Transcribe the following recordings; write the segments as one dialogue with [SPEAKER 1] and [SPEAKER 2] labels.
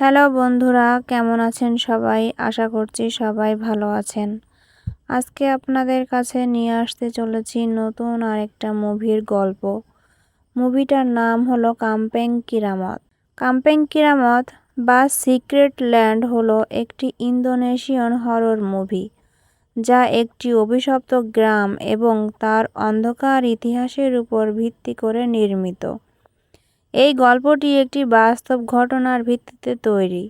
[SPEAKER 1] Hello বন্ধুরা, কেমন আছেন সবাই? আশা করছি সবাই ভালো আছেন। আজকে আপনাদের কাছে নিয়ে আসতে চলেছি নতুন আরেকটা মুভির গল্প। মুভিটার নাম হলো কাম্পেং কিরামত। কাম্পেং কিরামত বা সিক্রেট ল্যান্ড হলো একটি ইন্দোনেশিয়ান হরর মুভি, যা একটি অভিশপ্ত গ্রাম এবং তার অন্ধকার ইতিহাসের উপর ভিত্তি করে নির্মিত। এই গল্পটি একটি বাস্তব ঘটনার ভিত্তিতে তৈরি,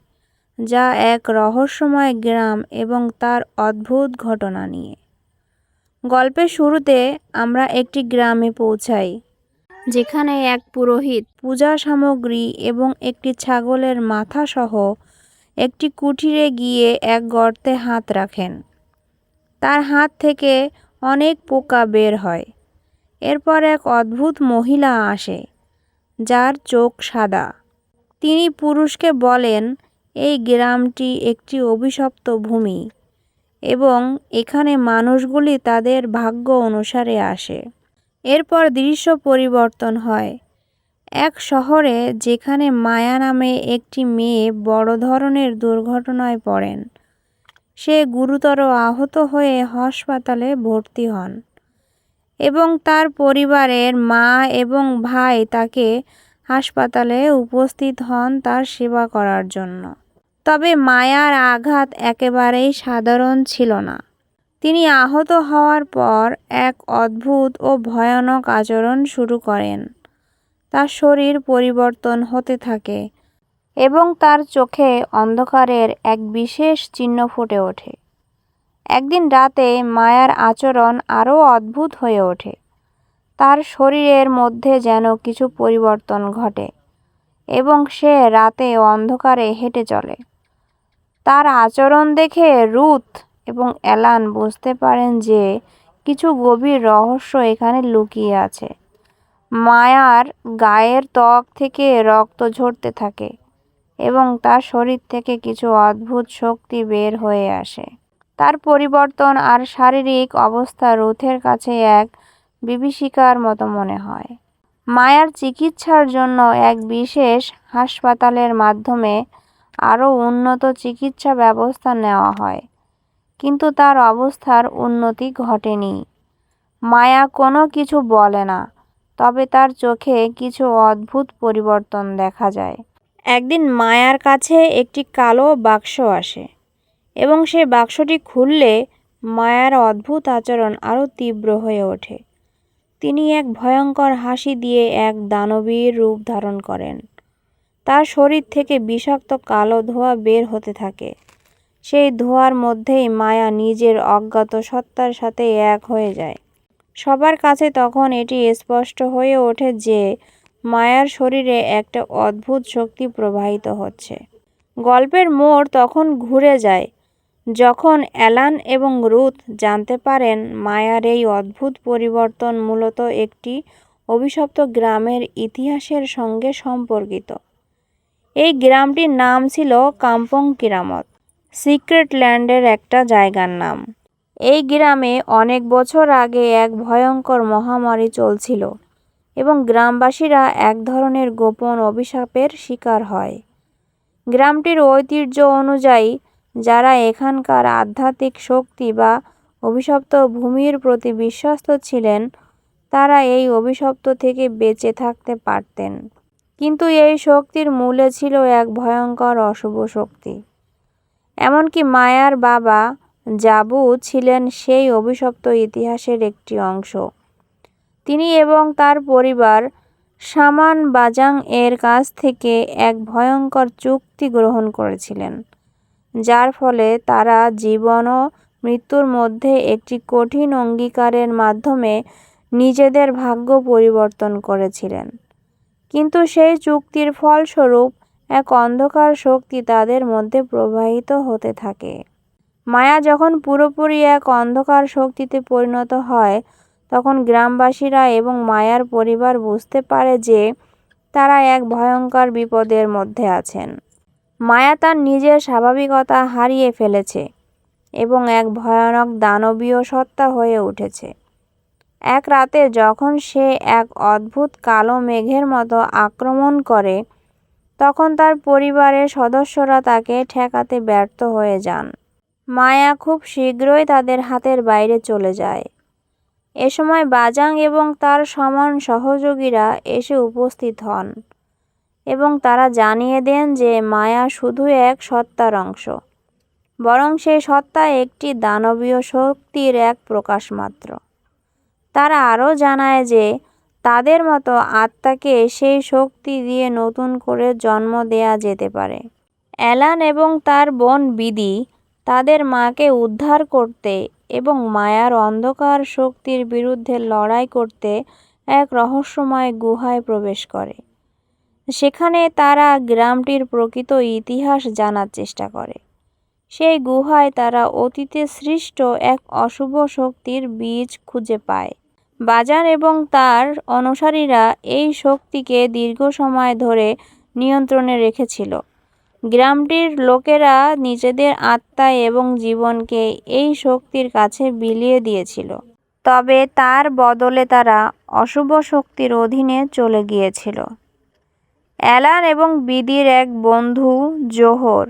[SPEAKER 1] যা এক রহস্যময় গ্রাম এবং তার অদ্ভুত ঘটনা নিয়ে। গল্পের শুরুতে আমরা একটি গ্রামে পৌঁছাই, যেখানে এক পুরোহিত পূজা সামগ্রী এবং একটি ছাগলের মাথা সহ একটি কুঠিরে গিয়ে এক গর্তে হাত রাখেন। তার হাত থেকে অনেক পোকা বের হয়। এরপর এক অদ্ভুত মহিলা আসে, যার চোখ সাদা। তিনি পুরুষকে বলেন, এই গ্রামটি একটি অভিশপ্ত ভূমি এবং এখানে মানুষগুলি তাদের ভাগ্য অনুসারে আসে। এরপর দৃশ্য পরিবর্তন হয় এক শহরে, যেখানে মায়া নামে একটি মেয়ে বড় ধরনের দুর্ঘটনায় পড়েন। সে গুরুতর আহত হয়ে হাসপাতালে ভর্তি হন এবং তার পরিবারের মা এবং ভাই তাকে হাসপাতালে উপস্থিত হন তার সেবা করার জন্য। তবে মায়ার আঘাত একেবারেই সাধারণ ছিল না। তিনি আহত হওয়ার পর এক অদ্ভুত ও ভয়ানক আচরণ শুরু করেন। তার শরীর পরিবর্তন হতে থাকে এবং তার চোখে অন্ধকারের এক বিশেষ চিহ্ন ফুটে ওঠে। একদিন রাতে মায়ার আচরণ আরও অদ্ভুত হয়ে ওঠে। তার শরীরের মধ্যে যেন কিছু পরিবর্তন ঘটে এবং সে রাতে অন্ধকারে হেঁটে চলে। তার আচরণ দেখে রুথ এবং অ্যালান বুঝতে পারেন যে কিছু গভীর রহস্য এখানে লুকিয়ে আছে। মায়ার গায়ের ত্বক থেকে রক্ত ঝরতে থাকে এবং তার শরীর থেকে কিছু অদ্ভুত শক্তি বের হয়ে আসে। তার পরিবর্তন আর শারীরিক অবস্থা রুথের কাছে এক বিভীষিকার মতো মনে হয়। মায়ার চিকিৎসার জন্য এক বিশেষ হাসপাতালের মাধ্যমে আরও উন্নত চিকিৎসা ব্যবস্থা নেওয়া হয়, কিন্তু তার অবস্থার উন্নতি ঘটেনি। মায়া কোনো কিছু বলে না, তবে তার চোখে কিছু অদ্ভুত পরিবর্তন দেখা যায়। একদিন মায়ার কাছে একটি কালো বাক্স আসে এবং সেই বাক্সটি খুললে মায়ার অদ্ভুত আচরণ আরও তীব্র হয়ে ওঠে। তিনি এক ভয়ঙ্কর হাসি দিয়ে এক দানবীর রূপ ধারণ করেন। তার শরীর থেকে বিষাক্ত কালো ধোঁয়া বের হতে থাকে। সেই ধোঁয়ার মধ্যেই মায়া নিজের অজ্ঞাত সত্তার সাথে এক হয়ে যায়। সবার কাছে তখন এটি স্পষ্ট হয়ে ওঠে যে মায়ার শরীরে একটা অদ্ভুত শক্তি প্রবাহিত হচ্ছে। গল্পের মোড় তখন ঘুরে যায় যখন অ্যালান এবং রুথ জানতে পারেন মায়ার এই অদ্ভুত পরিবর্তন মূলত একটি অভিশপ্ত গ্রামের ইতিহাসের সঙ্গে সম্পর্কিত। এই গ্রামটির নাম ছিল কাম্পং কিরামত, সিক্রেট ল্যান্ডের একটা জায়গার নাম। এই গ্রামে অনেক বছর আগে এক ভয়ঙ্কর মহামারী চলছিল এবং গ্রামবাসীরা এক ধরনের গোপন অভিশাপের শিকার হয়। গ্রামটির ঐতিহ্য অনুযায়ী, যারা এখানকার আধ্যাত্মিক শক্তি বা অভিশপ্ত ভূমির প্রতি বিশ্বস্ত ছিলেন, তারা এই অভিশপ্ত থেকে বেঁচে থাকতে পারতেন। কিন্তু এই শক্তির মূলে ছিল এক ভয়ঙ্কর অশুভ শক্তি। এমনকি মায়ার বাবা জাবু ছিলেন সেই অভিশপ্ত ইতিহাসের একটি অংশ। তিনি এবং তার পরিবার শামান বাজাং এর কাছ থেকে এক ভয়ঙ্কর চুক্তি গ্রহণ করেছিলেন, যার ফলে তারা জীবন ও মৃত্যুর মধ্যে একটি কঠিন অঙ্গীকারের মাধ্যমে নিজেদের ভাগ্য পরিবর্তন করেছিলেন। কিন্তু সেই চুক্তির ফলস্বরূপ এক অন্ধকার শক্তি তাদের মধ্যে প্রবাহিত হতে থাকে। মায়া যখন পুরোপুরি এক অন্ধকার শক্তিতে পরিণত হয়, তখন গ্রামবাসীরা এবং মায়ার পরিবার বুঝতে পারে যে তারা এক ভয়ঙ্কর বিপদের মধ্যে আছেন। মায়া তার নিজের স্বাভাবিকতা হারিয়ে ফেলেছে এবং এক ভয়ানক দানবীয় সত্তা হয়ে উঠেছে। এক রাতে যখন সে এক অদ্ভুত কালো মেঘের মতো আক্রমণ করে, তখন তার পরিবারের সদস্যরা তাকে ঠেকাতে ব্যর্থ হয়ে যান। মায়া খুব শীঘ্রই তাদের হাতের বাইরে চলে যায়। এ সময় বাজাং এবং তার সমান সহযোগীরা এসে উপস্থিত হন এবং তারা জানিয়ে দেন যে মায়া শুধু এক সত্তার অংশ, বরং সেই সত্তা একটি দানবীয় শক্তির এক প্রকাশ মাত্র। তারা আরও জানায় যে তাদের মতো আত্মাকে সেই শক্তি দিয়ে নতুন করে জন্ম দেয়া যেতে পারে। অ্যালান এবং তার বোন বিদি তাদের মাকে উদ্ধার করতে এবং মায়ার অন্ধকার শক্তির বিরুদ্ধে লড়াই করতে এক রহস্যময় গুহায় প্রবেশ করে। সেখানে তারা গ্রামটির প্রকৃত ইতিহাস জানার চেষ্টা করে। সেই গুহায় তারা অতীতে সৃষ্ট এক অশুভ শক্তির বীজ খুঁজে পায়। বাজার এবং তার অনুসারীরা এই শক্তিকে দীর্ঘ সময় ধরে নিয়ন্ত্রণে রেখেছিল। গ্রামটির লোকেরা নিজেদের আত্মা এবং জীবনকে এই শক্তির কাছে বিলিয়ে দিয়েছিল, তবে তার বদলে তারা অশুভ শক্তির অধীনে চলে গিয়েছিল। অ্যালান এবং বিদির এক বন্ধু জোহর,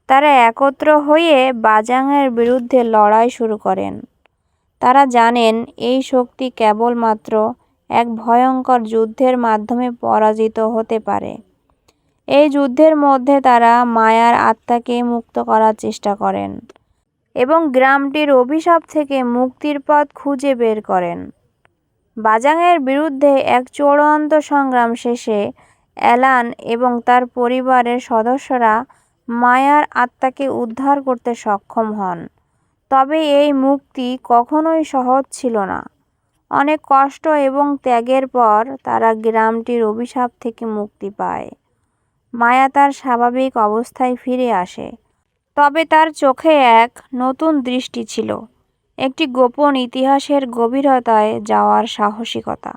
[SPEAKER 1] তারা একত্র হয়ে বাজাংয়ের বিরুদ্ধে লড়াই শুরু করেন। তারা জানেন এই শক্তি কেবলমাত্র এক ভয়ঙ্কর যুদ্ধের মাধ্যমে পরাজিত হতে পারে। এই যুদ্ধের মধ্যে তারা মায়ার আত্মাকে মুক্ত করার চেষ্টা করেন এবং গ্রামটির অভিশাপ থেকে মুক্তির পথ খুঁজে বের করেন। বাজাংয়ের বিরুদ্ধে এক চূড়ান্ত সংগ্রাম শেষে অ্যালান এবং তার পরিবারের সদস্যরা মায়ার আত্মাকে উদ্ধার করতে সক্ষম হন। তবে এই মুক্তি কখনোই সহজ ছিল না। অনেক কষ্ট এবং ত্যাগের পর তারা গ্রামটির অভিশাপ থেকে মুক্তি পায়। মায়া তার স্বাভাবিক অবস্থায় ফিরে আসে, তবে তার চোখে এক নতুন দৃষ্টি ছিল, একটি গোপন ইতিহাসের গভীরতায় যাওয়ার সাহসিকতা।